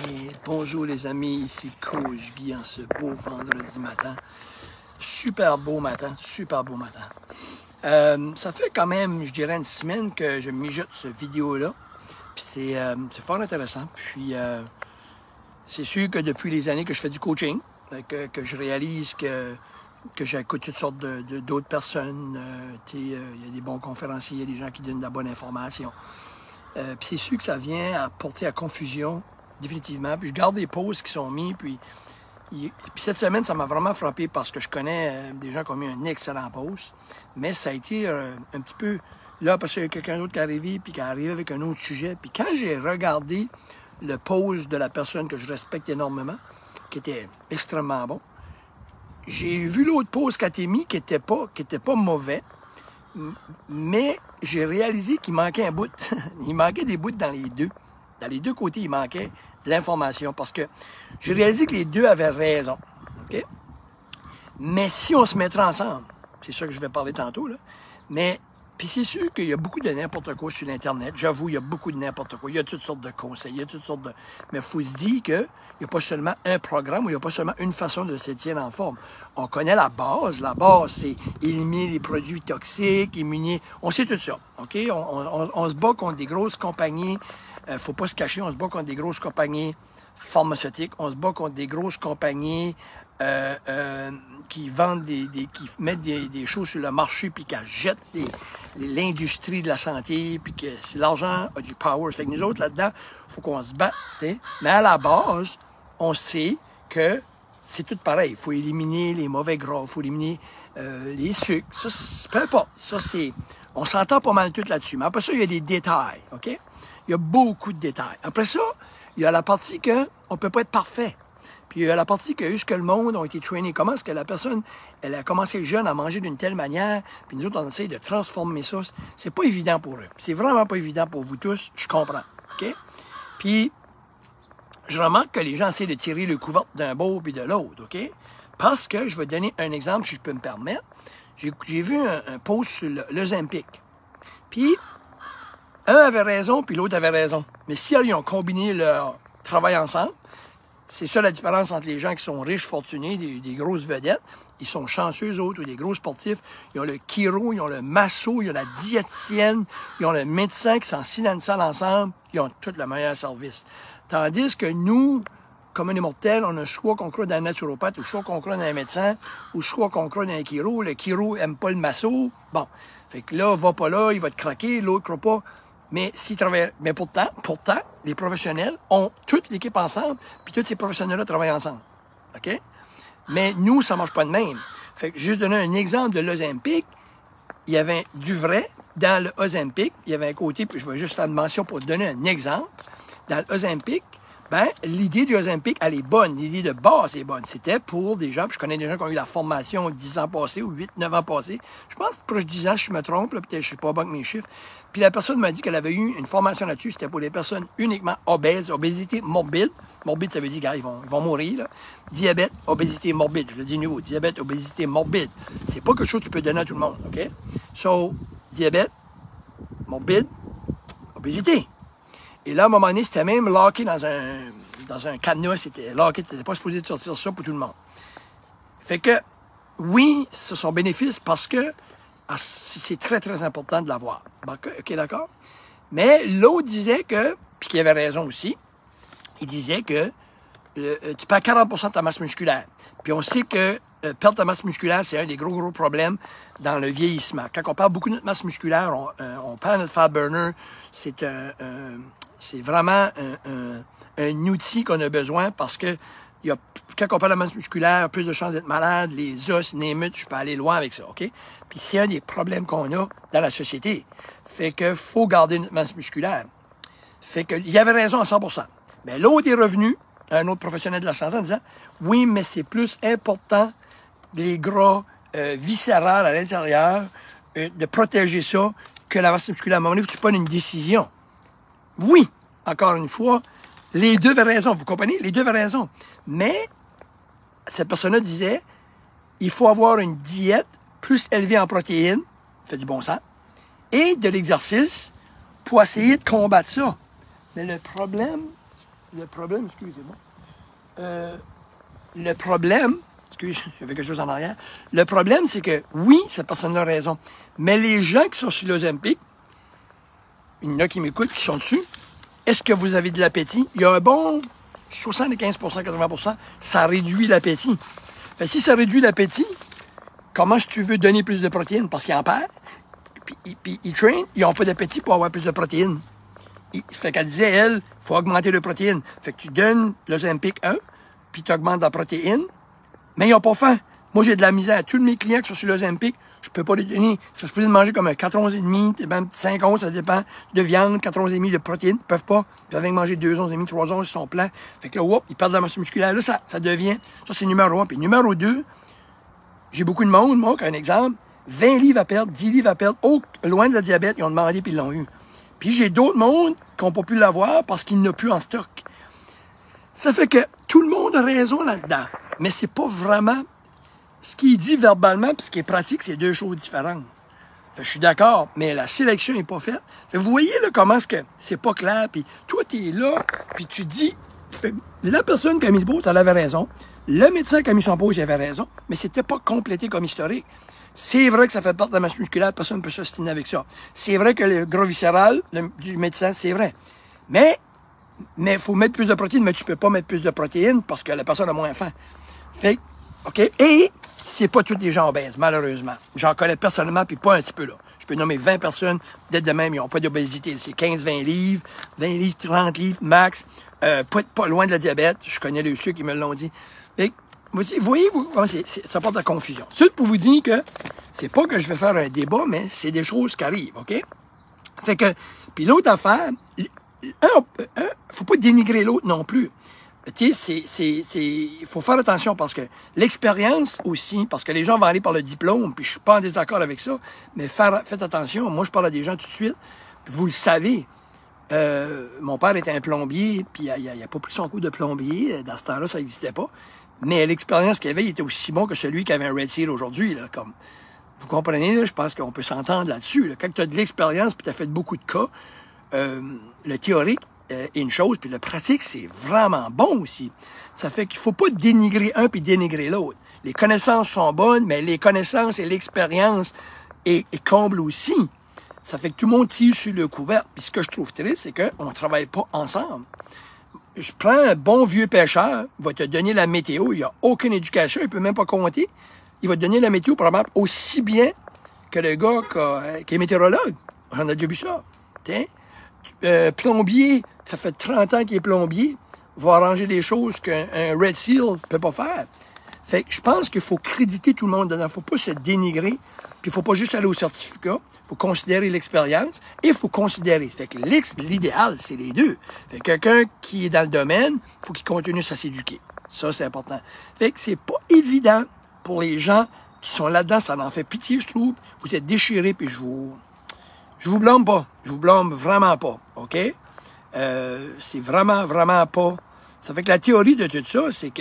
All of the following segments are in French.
Et bonjour les amis, ici Coach Guy en ce beau vendredi matin. Super beau matin, super beau matin. Ça fait quand même, je dirais, une semaine que je mijote cette vidéo-là. Puis c'est fort intéressant. Puis c'est sûr que depuis les années que je fais du coaching, que je réalise que j'écoute toutes sortes d'autres personnes. Il y a des bons conférenciers, il y a des gens qui donnent de la bonne information. Puis c'est sûr que ça vient à porter à confusion, définitivement. Puis je garde des pauses qui sont mises. Puis cette semaine, ça m'a vraiment frappé parce que je connais des gens qui ont mis un excellent post. Mais ça a été un petit peu... Là, parce qu'il y a quelqu'un d'autre qui est arrivé, puis qui est arrivé avec un autre sujet. Puis quand j'ai regardé le post de la personne que je respecte énormément, qui était extrêmement bon, j'ai vu l'autre post qu'elle a mis qui était pas mauvais, mais j'ai réalisé qu'il manquait un bout. Il manquait des bouts dans les deux. Dans les deux côtés, il manquait de l'information parce que j'ai réalisé que les deux avaient raison. Okay? Mais si on se mettrait ensemble, c'est ça que je vais parler tantôt, là, mais puis c'est sûr qu'il y a beaucoup de n'importe quoi sur l'Internet. J'avoue, il y a beaucoup de n'importe quoi. Il y a toutes sortes de conseils, il y a toutes sortes de... Mais il faut se dire qu'il n'y a pas seulement un programme ou il n'y a pas seulement une façon de se tenir en forme. On connaît la base. La base, c'est éliminer les produits toxiques, éliminer... On sait tout ça, OK? On se bat contre des grosses compagnies. Faut pas se cacher, on se bat contre des grosses compagnies pharmaceutiques. On se bat contre des grosses compagnies... qui vendent qui mettent des choses sur le marché puis qui jettent l'industrie de la santé puis que l'argent a du power. Fait que nous autres, là-dedans, il faut qu'on se batte. T'sais. Mais à la base, on sait que c'est tout pareil. Il faut éliminer les mauvais gras, il faut éliminer les sucres. Ça, peu importe. Ça, c'est... On s'entend pas mal tout là-dessus. Mais après ça, il y a des détails, OK? Il y a beaucoup de détails. Après ça, il y a la partie qu'on ne peut pas être parfait. Puis il y a la partie que ce que le monde a été traîné. Comment est-ce que la personne, elle a commencé jeune à manger d'une telle manière, puis nous autres, on essaie de transformer ça. C'est pas évident pour eux. C'est vraiment pas évident pour vous tous, je comprends. OK? Puis, je remarque que les gens essaient de tirer le couvercle d'un bord puis de l'autre, OK? Parce que, je vais donner un exemple, si je peux me permettre. J'ai vu un post sur l'Ozempic. Puis, un avait raison, puis l'autre avait raison. Mais si ils ont combiné leur travail ensemble, c'est ça la différence entre les gens qui sont riches, fortunés, des grosses vedettes. Ils sont chanceux, eux autres, ou des gros sportifs. Ils ont le chiro, ils ont le masso, ils ont la diététicienne, ils ont le médecin qui sont assis dans une salle ensemble. Ils ont tout le meilleur service. Tandis que nous, comme un immortel, on a soit qu'on croit dans un naturopathe, ou soit qu'on croit dans un médecin, ou soit qu'on croit dans un chiro. Le chiro aime pas le masso. Bon. Fait que là, va pas là, il va te craquer, l'autre croit pas. Mais pourtant, les professionnels ont toute l'équipe ensemble, puis tous ces professionnels-là travaillent ensemble. OK? Mais nous, ça ne marche pas de même. Fait que juste donner un exemple de l'Ozempic, il y avait du vrai dans le Ozempic. Il y avait un côté, puis je vais juste faire une mention pour donner un exemple. Dans le Ozempic, l'idée du Ozempic, elle est bonne. L'idée de base est bonne. C'était pour des gens, puis je connais des gens qui ont eu la formation 10 ans passés ou 8, 9 ans passés. Je pense que proche de 10 ans, je me trompe, peut-être je ne suis pas bon avec mes chiffres. Puis la personne m'a dit qu'elle avait eu une formation là-dessus. C'était pour les personnes uniquement obèses, obésité morbide. Morbide, ça veut dire, gars, ils vont mourir, là. Diabète, obésité morbide. Je le dis nouveau. Diabète, obésité morbide. C'est pas quelque chose que tu peux donner à tout le monde, OK? So, diabète, morbide, obésité. Et là, à un moment donné, c'était même locké dans un cadenas. C'était locké, tu n'étais pas supposé de sortir ça pour tout le monde. Fait que, oui, c'est son bénéfice parce que c'est très, très important de l'avoir. OK, d'accord? Mais l'autre disait que, puis qu'il avait raison aussi, il disait que tu perds 40% de ta masse musculaire. Puis on sait que perdre ta masse musculaire, c'est un des gros problèmes dans le vieillissement. Quand on perd beaucoup de notre masse musculaire, on perd notre fat burner. C'est vraiment un outil qu'on a besoin parce que quand on perd la masse musculaire, plus de chances d'être malade, les os, les muscles, je peux aller loin avec ça, OK? Puis c'est un des problèmes qu'on a dans la société. Fait que faut garder notre masse musculaire. Fait que il avait raison à 100%. Mais l'autre est revenu, un autre professionnel de la santé, en disant « Oui, mais c'est plus important, les gras viscérales à l'intérieur, de protéger ça que la masse musculaire. » À un moment donné, il faut que tu prennes une décision. Oui, encore une fois, les deux avaient raison, vous comprenez? Les deux avaient raison. Mais cette personne-là disait, il faut avoir une diète plus élevée en protéines, ça fait du bon sens, et de l'exercice pour essayer de combattre ça. Mais le problème, le problème, excusez-moi. Le problème, excusez, j'avais quelque chose en arrière. Le problème, c'est que, oui, cette personne-là a raison. Mais les gens qui sont sur l'Ozempic, il y en a qui m'écoutent, qui sont dessus, est-ce que vous avez de l'appétit? Il y a un bon 75 80 ça réduit l'appétit. Fait, si ça réduit l'appétit, comment est-ce que tu veux donner plus de protéines? Parce qu'ils en perdent, puis ils traînent, ils n'ont pas d'appétit pour avoir plus de protéines. Fait qu'elle disait, elle, il faut augmenter les protéines. Fait que tu donnes l'Ozempic 1, puis tu augmentes la protéine, mais ils n'ont pas faim. Moi, j'ai de la misère. Tous mes clients qui sont sur l'Ozempic, je peux pas les donner. Ça se peut de manger comme un 4 onces et demi, même 5 onces, ça dépend, de viande, 4 onces et demi de protéines. Ils peuvent pas. Ils peuvent manger 2 onces et demi, 3 onces, ils sont pleins. Fait que là, whoop, ils perdent de la masse musculaire. Là, ça devient, ça c'est numéro 1. Puis numéro 2, j'ai beaucoup de monde, moi, un exemple, 20 livres à perdre, 10 livres à perdre, loin de la diabète, ils ont demandé puis ils l'ont eu. Puis j'ai d'autres mondes qui n'ont pas pu l'avoir parce qu'il n'a plus en stock. Ça fait que tout le monde a raison là-dedans. Mais c'est pas vraiment ce qu'il dit verbalement puis ce qui est pratique, c'est deux choses différentes. Fait que je suis d'accord, mais la sélection n'est pas faite. Fait que vous voyez là comment est-ce que c'est pas clair, puis toi, tu es là, puis tu dis, la personne qui a mis le pause, elle avait raison. Le médecin qui a mis son pause, il avait raison, mais c'était pas complété comme historique. C'est vrai que ça fait partie de la masse musculaire, personne ne peut s'ostiner avec ça. C'est vrai que le gras viscéral du médecin, c'est vrai. Mais il faut mettre plus de protéines, mais tu peux pas mettre plus de protéines parce que la personne a moins faim. Fait OK? Et c'est pas tous des gens obèses, malheureusement. J'en connais personnellement, puis pas un petit peu là. Je peux nommer 20 personnes, peut-être de même, ils n'ont pas d'obésité. C'est 15-20 livres, 20 livres, 30 livres, max. Pas loin de la diabète. Je connais les ceux qui me l'ont dit. Fait, vous voyez comment ça porte à confusion. C'est pour vous dire que c'est pas que je vais faire un débat, mais c'est des choses qui arrivent, OK? Fait que, puis l'autre affaire, faut pas dénigrer l'autre non plus. Tu sais, il faut faire attention parce que l'expérience aussi, parce que les gens vont aller par le diplôme, puis je suis pas en désaccord avec ça, mais faites attention. Moi, je parle à des gens tout de suite, puis vous le savez. Mon père était un plombier, puis il a pas pris son coup de plombier. Dans ce temps-là, ça n'existait pas. Mais l'expérience qu'il avait, il était aussi bon que celui qui avait un Red Seal aujourd'hui. Comme vous comprenez, là, je pense qu'on peut s'entendre là-dessus. Là. Quand tu as de l'expérience, puis tu as fait beaucoup de cas, le théorique est une chose, puis le pratique, c'est vraiment bon aussi. Ça fait qu'il faut pas dénigrer un puis dénigrer l'autre. Les connaissances sont bonnes, mais les connaissances et l'expérience est comble aussi. Ça fait que tout le monde tire sur le couvert. Puis ce que je trouve triste, c'est qu'on ne travaille pas ensemble. Je prends un bon vieux pêcheur, il va te donner la météo, il n'a aucune éducation, il ne peut même pas compter. Il va te donner la météo probablement aussi bien que le gars qui est météorologue. On a déjà vu ça. Plombier, ça fait 30 ans qu'il est plombier, va arranger des choses qu'un Red Seal ne peut pas faire. Fait que je pense qu'il faut créditer tout le monde dedans. Il ne faut pas se dénigrer, puis il ne faut pas juste aller au certificat. Il faut considérer l'expérience et il faut considérer. Fait que l'idéal, c'est les deux. Fait que quelqu'un qui est dans le domaine, il faut qu'il continue à s'éduquer. Ça, c'est important. Fait que c'est pas évident pour les gens qui sont là-dedans. Ça en fait pitié, je trouve. Vous êtes déchirés, puis je vous blâme pas. Je vous blâme vraiment pas. OK? C'est vraiment, vraiment pas. Ça fait que la théorie de tout ça, c'est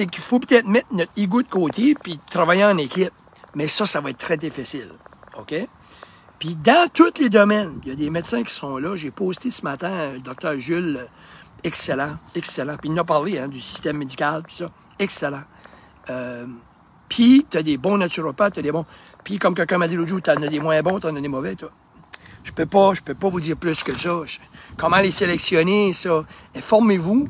qu'il faut peut-être mettre notre ego de côté puis travailler en équipe. Mais ça va être très difficile. OK? Puis dans tous les domaines, il y a des médecins qui sont là. J'ai posté ce matin le docteur Jules, excellent, excellent. Puis il en a parlé du système médical, tout ça. Excellent. Puis tu as des bons naturopathes, tu as des bons... Puis comme quelqu'un m'a dit l'autre jour, tu en as des moins bons, tu en as des mauvais, toi. Je peux pas vous dire plus que ça. Comment les sélectionner, ça? Informez-vous.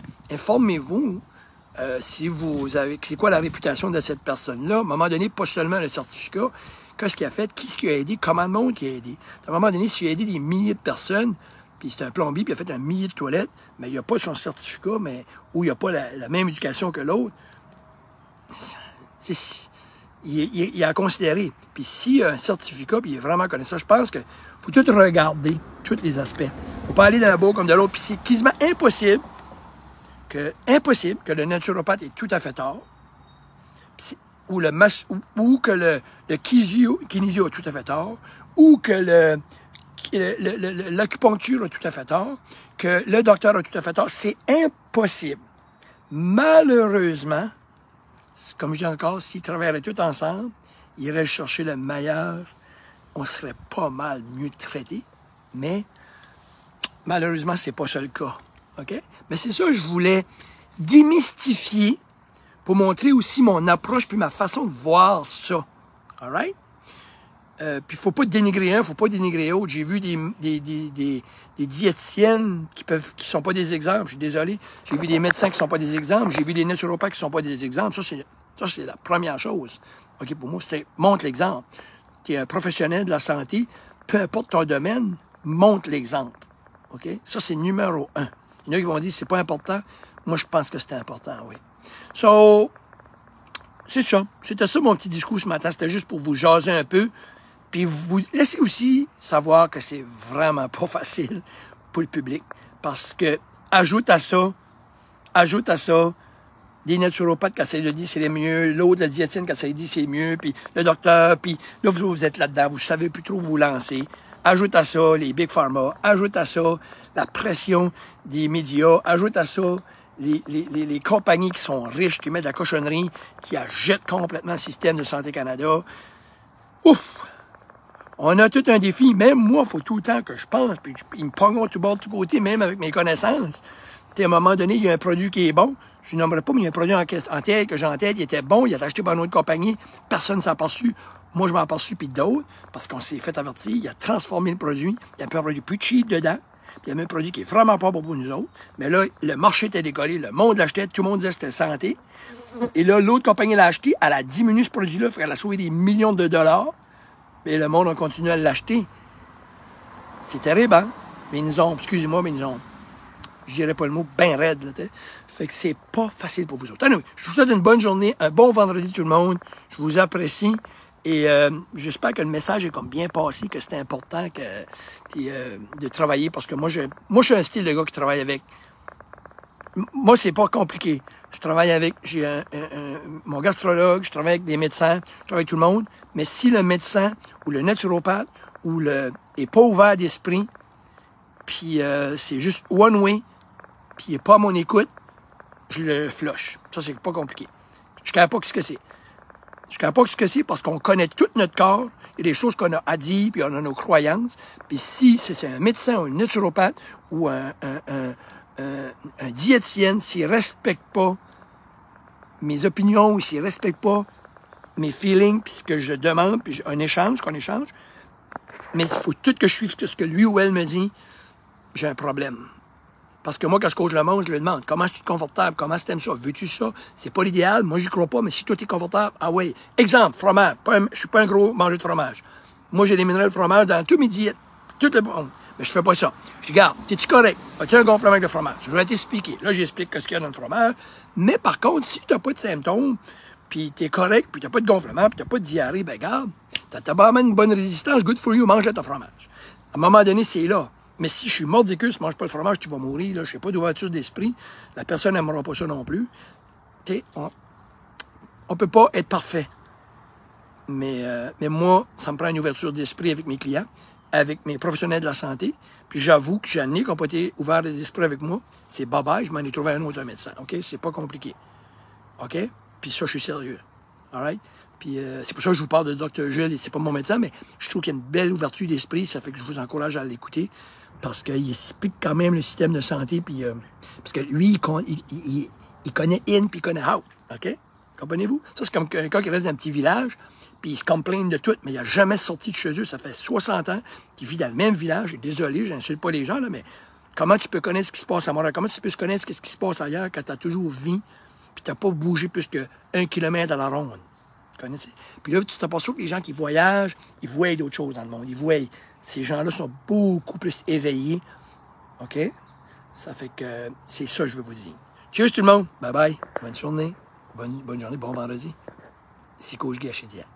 Si vous avez, c'est quoi la réputation de cette personne-là? À un moment donné, pas seulement le certificat, qu'est-ce qu'il a fait, qui est-ce qui a aidé, comment le monde qui a aidé. À un moment donné, s'il a aidé des milliers de personnes, puis c'est un plombier, puis il a fait un millier de toilettes, mais il n'a pas son certificat, mais où il n'a pas la même éducation que l'autre, il a à considérer. Puis s'il y a un certificat, puis il est vraiment connaissant, je pense qu'il faut tout regarder, tous les aspects. Il ne faut pas aller d'un bord comme de l'autre, puis c'est quasiment impossible que le naturopathe ait tout à fait tort, ou que le kinésio a tout à fait tort, ou que l'acupuncture a tout à fait tort, que le docteur a tout à fait tort. C'est impossible. Malheureusement, comme je dis encore, s'ils travailleraient tous ensemble, ils iraient chercher le meilleur, on serait pas mal mieux traités, mais Malheureusement, c'est pas ça le cas. OK? Mais c'est ça que je voulais démystifier pour montrer aussi mon approche puis ma façon de voir ça. All right? Puis il ne faut pas dénigrer un, il ne faut pas dénigrer l'autre. J'ai vu des diététiciennes qui sont pas des exemples, je suis désolé. J'ai vu des médecins qui sont pas des exemples. J'ai vu des naturopathes qui sont pas des exemples. Ça, c'est la première chose. OK, pour moi, c'était montre l'exemple. Tu es un professionnel de la santé, peu importe ton domaine, montre l'exemple. OK? Ça, c'est numéro 1. Il y en a qui vont dire c'est pas important. Moi, je pense que c'est important, oui. So, c'est ça. C'était ça mon petit discours ce matin. C'était juste pour vous jaser un peu. Puis vous laissez aussi savoir que c'est vraiment pas facile pour le public. Parce que, ajoute à ça, des naturopathes qui essayent de dire c'est le mieux, l'autre, la diététicienne qui essaie de dire c'est mieux, puis le docteur, puis là, vous êtes là-dedans, vous savez plus trop où vous lancer. Ajoute à ça les Big Pharma, ajoute à ça la pression des médias, ajoute à ça les compagnies qui sont riches, qui mettent de la cochonnerie, qui achètent complètement le système de Santé Canada. Ouf! On a tout un défi. Même moi, il faut tout le temps que je pense, puis ils me pognent tout bord, de tout côté, même avec mes connaissances. À un moment donné, il y a un produit qui est bon. Je ne nommerai pas, mais il y a un produit en tête que j'ai en tête, il était bon, il a été acheté par une autre compagnie, personne ne s'en aperçu. Moi, je m'en aperçu, puis d'autres, parce qu'on s'est fait avertir, il a transformé le produit, il y a un produit plus cheap dedans, puis il y a même un produit qui est vraiment pas bon pour nous autres. Mais là, le marché était décollé, le monde l'achetait, tout le monde disait que c'était santé. Et là, l'autre compagnie l'a acheté, elle a diminué ce produit-là, elle a sauvé des millions de dollars. Et le monde a continué à l'acheter. C'est terrible, hein? Mais ils nous ont, excusez-moi, mais ils nous ont, je dirais pas le mot, ben raide, là, t'sais. Fait que c'est pas facile pour vous autres. Anyway, je vous souhaite une bonne journée, un bon vendredi tout le monde. Je vous apprécie. Et j'espère que le message est comme bien passé, que c'est important de travailler, parce que moi, je suis un style de gars qui travaille avec. Moi, c'est pas compliqué. Je travaille avec, j'ai mon gastrologue, je travaille avec des médecins, je travaille avec tout le monde. Mais si le médecin ou le naturopathe est pas ouvert d'esprit, puis c'est juste one way, puis il est pas à mon écoute, je le flush. Ça, c'est pas compliqué. Je ne sais pas ce que c'est. Je ne sais pas ce que c'est parce qu'on connaît tout notre corps. Il y a des choses qu'on a à dire, puis on a nos croyances. Puis si c'est un médecin ou un naturopathe ou un diététicienne, s'il ne respecte pas mes opinions ou s'il ne respecte pas mes feelings, puis ce que je demande, puis qu'on échange, mais il faut tout que je suive ce que lui ou elle me dit, j'ai un problème. Parce que moi, quand je le mange, je lui demande, comment es-tu confortable, comment tu aimes ça, veux-tu ça? C'est pas l'idéal, moi j'y crois pas, mais si toi t'es confortable, ah oui. Exemple, fromage, je suis pas un gros mangeur de fromage. Moi, j'éliminerais le fromage dans tous mes diètes, tout le bon. Mais je fais pas ça. Je dis, regarde, t'es-tu correct? As-tu un gonflement de fromage? Je vais t'expliquer. Là, j'explique ce qu'il y a dans le fromage. Mais par contre, si t'as pas de symptômes, puis t'es correct, puis t'as pas de gonflement, puis t'as pas de diarrhée, ben regarde, t'as pas même une bonne résistance, good for you, mange ton fromage. À un moment donné, c'est là. Mais si je suis mordicus, mange pas le fromage, tu vas mourir, là. Je n'ai pas d'ouverture d'esprit. La personne n'aimera pas ça non plus. Tu sais, on peut pas être parfait. Mais moi, ça me prend une ouverture d'esprit avec mes clients, avec mes professionnels de la santé. Puis j'avoue que j'en ai qui n'ont pas été ouverts d'esprit avec moi. C'est bye-bye, je m'en ai trouvé un autre médecin. OK? C'est pas compliqué. OK? Puis ça, je suis sérieux. All right? Puis c'est pour ça que je vous parle de Dr. Gilles, et c'est pas mon médecin, mais je trouve qu'il y a une belle ouverture d'esprit. Ça fait que je vous encourage à l'écouter. Parce qu'il explique quand même le système de santé, puis parce que lui, il connaît in, puis il connaît out, OK? Comprenez-vous? Ça, c'est comme quelqu'un qui reste dans un petit village, puis il se complaint de tout, mais il n'a jamais sorti de chez eux. Ça fait 60 ans qu'il vit dans le même village. Désolé, je n'insulte pas les gens, là, mais comment tu peux connaître ce qui se passe à Montréal? Comment tu peux connaître ce qui se passe ailleurs quand tu as toujours vie, puis tu n'as pas bougé plus que 1 kilomètre à la ronde? Vous connaissez? Puis là, tu t'aperçois que les gens qui voyagent, ils voient d'autres choses dans le monde. Ils voient... Ces gens-là sont beaucoup plus éveillés. OK? Ça fait que c'est ça que je veux vous dire. Cheers tout le monde. Bye bye. Bonne journée. Bonne journée. Bon vendredi. Ici Coach Guy à Chédiac.